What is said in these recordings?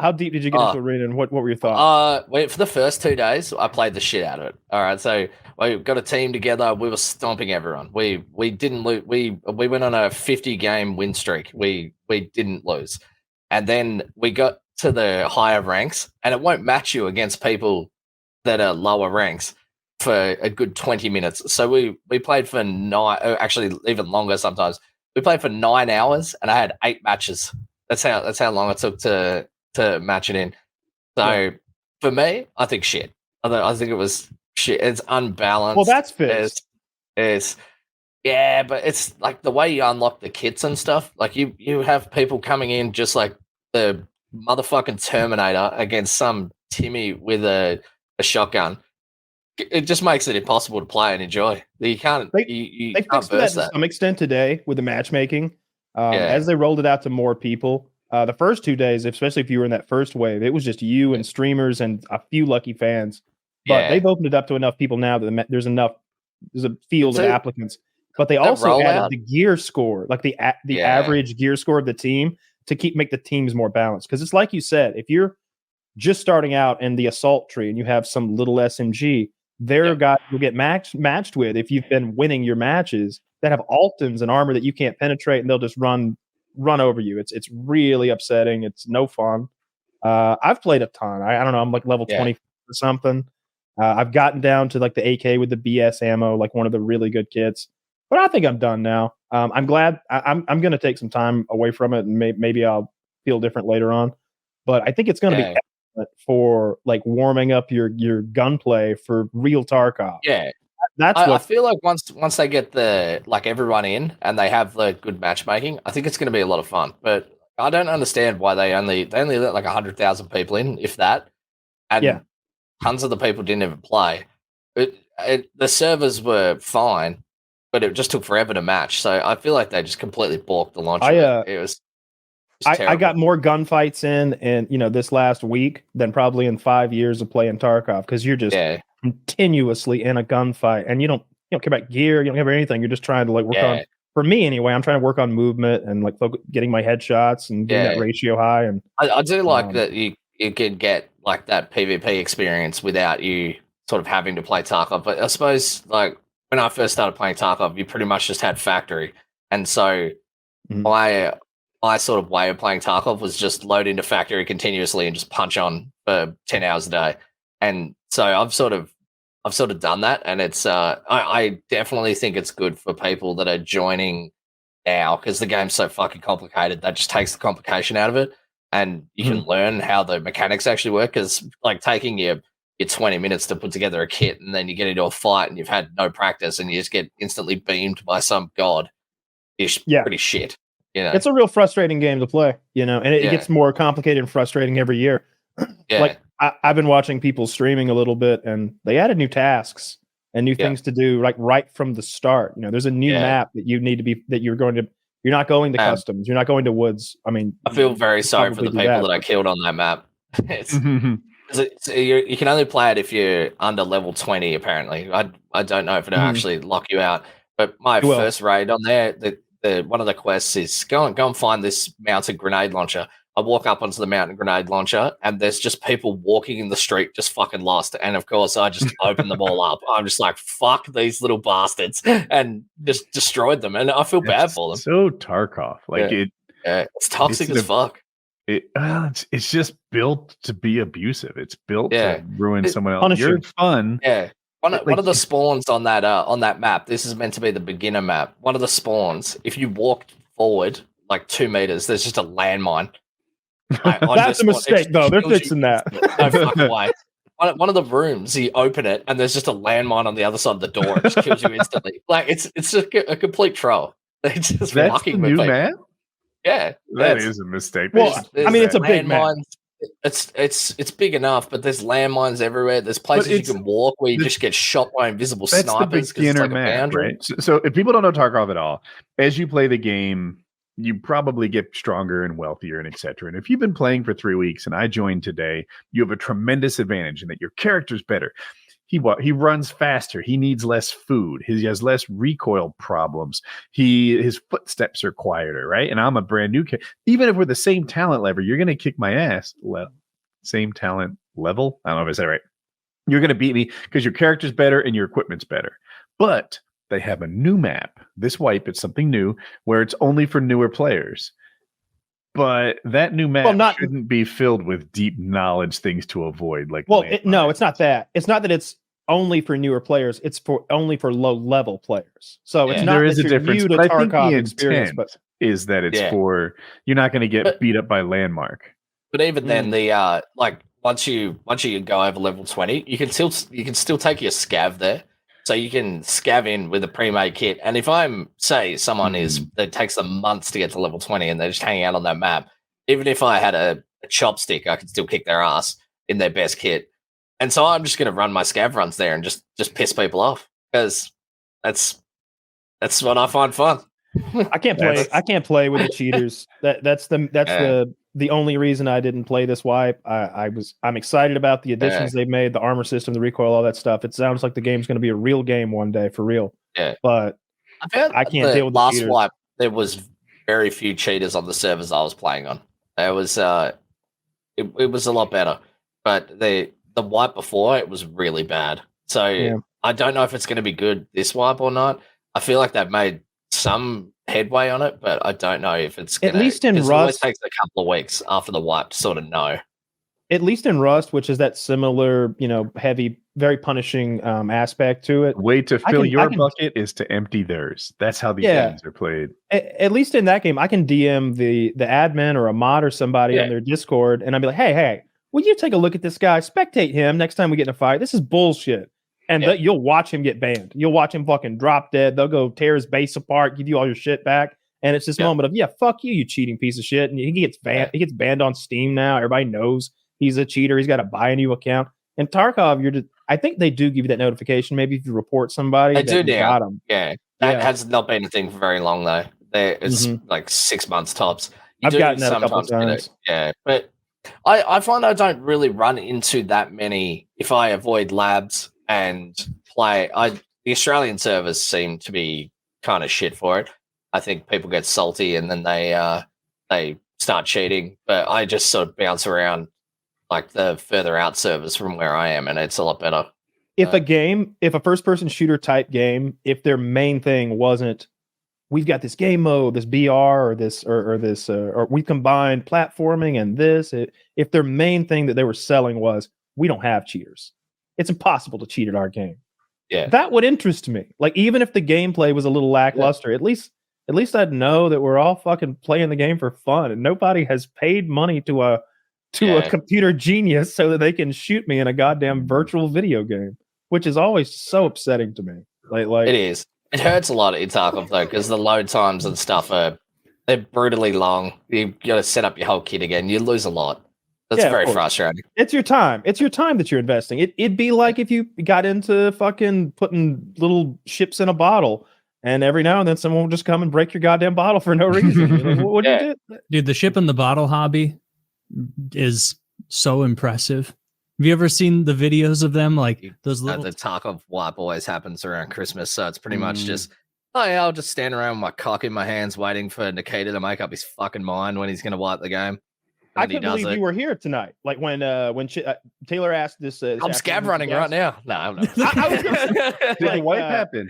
How deep did you get into arena, and what were your thoughts? For the first 2 days, I played the shit out of it. All right, so we got a team together. We were stomping everyone. We didn't lose. We went on a 50-game win streak. We didn't lose, and then we got to the higher ranks, and it won't match you against people that are lower ranks for a good 20 minutes. So we played for actually even longer sometimes. We played for 9 hours, and I had 8 matches. That's how long it took to match it in. So for me, I think shit. I think it was shit. It's unbalanced. Well, that's fixed. Yeah, but it's like the way you unlock the kits and stuff. Like you have people coming in just like the motherfucking Terminator against some Timmy with a shotgun. It just makes it impossible to play and enjoy. You can't. They fixed that to some extent today with the matchmaking. As they rolled it out to more people. The first 2 days, especially if you were in that first wave, it was just you and streamers and a few lucky fans. But they've opened it up to enough people now that there's a field of applicants. But they also added the gear score, like the average gear score of the team, to make the teams more balanced. Because it's like you said, if you're just starting out in the assault tree and you have some little SMG, there are guys you'll get matched with if you've been winning your matches that have Altons and armor that you can't penetrate, and they'll just run over you. It's really upsetting. It's no fun. I've played a ton. I don't know. I'm like level 20 or something. I've gotten down to like the AK with the BS ammo, like one of the really good kits. But I think I'm done now. I'm glad. I'm going to take some time away from it, and maybe I'll feel different later on. But I think it's going to be excellent for like warming up your gunplay for real Tarkov. Yeah. I feel like once they get everyone in and they have the good matchmaking, I think it's going to be a lot of fun. But I don't understand why they only let like 100,000 people in, if that, and tons of the people didn't even play. The servers were fine, but it just took forever to match. So I feel like they just completely balked the launch. It was. I got more gunfights in this last week than probably in 5 years of playing Tarkov, because you're just continuously in a gunfight, and you don't care about gear, you don't care about anything. You're just trying to like work on. For me anyway, I'm trying to work on movement and like getting my headshots and getting that ratio high. And I do like that you can get like that PvP experience without you sort of having to play Tarkov. But I suppose like when I first started playing Tarkov, you pretty much just had factory, and so my sort of way of playing Tarkov was just load into factory continuously and just punch on for 10 hours a day. And so I've sort of done that, and it's I definitely think it's good for people that are joining now, because the game's so fucking complicated. That just takes the complication out of it, and you can learn how the mechanics actually work. Because like taking your 20 minutes to put together a kit, and then you get into a fight and you've had no practice and you just get instantly beamed by some god is pretty shit. It's a real frustrating game to play, and it gets more complicated and frustrating every year. Like I've been watching people streaming a little bit, and they added new tasks and new things to do, like right from the start. There's a new map that you need to be, that you're not going to customs, you're not going to woods. I mean, I feel very sorry for the people that I killed on that map. You can only play it if you're under level 20, apparently. I don't know if it'll actually lock you out. But my first raid on there, one of the quests is go and find this mounted grenade launcher. I walk up onto the mountain grenade launcher, and there's just people walking in the street just fucking lost. And of course, I just opened them all up. I'm just like, fuck these little bastards, and just destroyed them. And I feel bad for them. So Tarkov, it's toxic as fuck. It's just built to be abusive. It's built to ruin someone else. You're fun. Yeah. One of the spawns on that map, this is meant to be the beginner map. One of the spawns, if you walk forward like 2 meters, there's just a landmine. That's a mistake, though. They're fixing that. No fucking way. One of the rooms, you open it, and there's just a landmine on the other side of the door. It just kills you instantly. Like it's a complete troll. They're just fucking with new map. Yeah, that is a mistake. Well, I mean, it's a big map. It's big enough, but there's landmines everywhere. There's places you can walk where you just get shot by invisible snipers. The beginner map, right? So if people don't know Tarkov at all, as you play the game, you probably get stronger and wealthier and etc. And if you've been playing for 3 weeks and I joined today, you have a tremendous advantage in that your character's better. He runs faster. He needs less food. He has less recoil problems. His footsteps are quieter, right? And I'm a brand new kid. Even if we're the same talent level, you're gonna kick my ass. Same talent level. I don't know if I said it right. You're gonna beat me because your character's better and your equipment's better. But they have a new map. This wipe, it's something new where it's only for newer players. But that new map shouldn't be filled with deep knowledge things to avoid. No, it's not that. It's not that it's only for newer players. It's only for low level players. So it's not there is a difference. New to but I think Tarkov the experience, intent is that it's for you're not going to get beat up by landmark. But even then, the once you go over level 20, you can still take your scav there. So you can scav in with a pre-made kit. And if I'm, say, someone that takes them months to get to level 20 and they're just hanging out on that map, even if I had a chopstick, I could still kick their ass in their best kit. And so I'm just going to run my scav runs there and just piss people off because that's what I find fun. I can't play with the cheaters. That's the only reason I didn't play this wipe. I'm excited about the additions they've made, the armor system, the recoil, all that stuff. It sounds like the game's going to be a real game one day for real. Yeah. But I can't deal with the cheaters. Last wipe, there was very few cheaters on the servers I was playing on. It was it was a lot better. But the wipe before, it was really bad. So I don't know if it's going to be good this wipe or not. I feel like they've made some headway on it, but I don't know if it's gonna, at least in Rust. It always takes a couple of weeks after the wipe to sort of know. At least in Rust, which is that similar, heavy, very punishing aspect to it. The way to fill your bucket is to empty theirs. That's how these games are played. At least in that game, I can DM the admin or a mod or somebody on their Discord, and I'd be like, hey, will you take a look at this guy? Spectate him next time we get in a fight. This is bullshit. And you'll watch him get banned. You'll watch him fucking drop dead. They'll go tear his base apart, give you all your shit back. And it's this moment of, fuck you, you cheating piece of shit. And he gets banned. He gets banned on Steam now. Everybody knows he's a cheater. He's got to buy a new account. And Tarkov, I think they do give you that notification. Maybe if you report somebody, they do now. Got them. Yeah, that has not been a thing for very long though. It's like 6 months tops. I've gotten that a couple times. Yeah, but I find I don't really run into that many if I avoid labs and play. The Australian servers seem to be kind of shit for it. I think people get salty and then they start cheating. But I just sort of bounce around like the further out servers from where I am, and it's a lot better. If a first-person shooter type game, if their main thing wasn't, we've got this game mode, this BR, or this, or we combined platforming and this. If their main thing that they were selling was, we don't have cheaters. It's impossible to cheat at our game. Yeah, that would interest me. Like, even if the gameplay was a little lackluster, at least I'd know that we're all fucking playing the game for fun, and nobody has paid money to a computer genius so that they can shoot me in a goddamn virtual video game, which is always so upsetting to me. Like it is. It hurts a lot in Tarkov though, because the load times and stuff they're brutally long. You got to set up your whole kit again. You lose a lot. That's very frustrating. It's your time. It's your time that you're investing. It'd be like if you got into fucking putting little ships in a bottle, and every now and then someone will just come and break your goddamn bottle for no reason. What you do? Dude, the ship in the bottle hobby is so impressive. Have you ever seen the videos of them? Like those little... The Tarkov wipe always happens around Christmas, so it's pretty much just, I'll just stand around with my cock in my hands waiting for Nikita to make up his fucking mind when he's going to wipe the game. I couldn't believe you were here tonight. Like when Taylor asked this. I'm scav running right now. No, I'm not. I was did the wipe happen?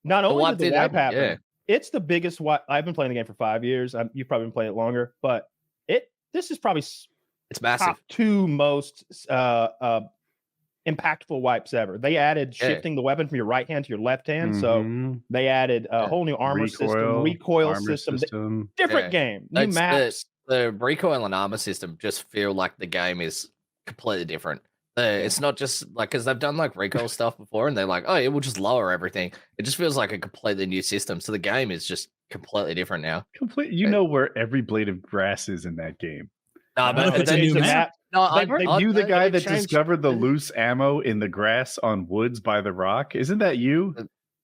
Not only did the wipe happen, yeah. It's the biggest wipe. I've been playing the game for 5 years. You've probably been playing it longer, but this is probably it's massive. Top 2 most impactful wipes ever. They added shifting the weapon from your right hand to your left hand, so they added a whole new armor recoil system. Different game, new maps. The recoil and armor system just feel like the game is completely different. It's not just like, because they've done like recoil stuff before and they're like, oh, it will just lower everything. It just feels like a completely new system. So the game is just completely different now. You know where every blade of grass is in that game. No, but it's a new map. You the guy that discovered the loose ammo in the grass on Woods by the rock? Isn't that you?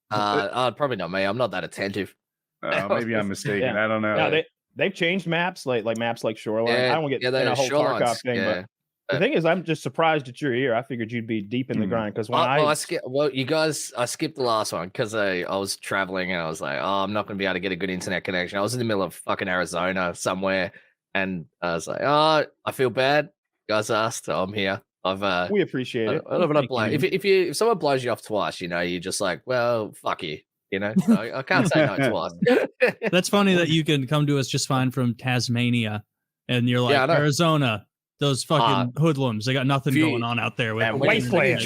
Probably not me. I'm not that attentive. Maybe I'm mistaken. I don't know. No, they've changed maps, like maps like Shoreline. I don't get in a whole Tarkov thing, but The thing is, I'm just surprised that you're here. I figured you'd be deep in the grind because when I skipped the last one because I was traveling and I was like, oh, I'm not going to be able to get a good internet connection. I was in the middle of fucking Arizona somewhere, and I was like, oh, I feel bad. You guys asked, so I'm here. We appreciate it. If someone blows you off twice, you're just like, well, fuck you. I can't say no twice. That's funny that you can come to us just fine from Tasmania, and you're like Arizona. Those fucking hoodlums, they got nothing going on out there. Wasteland.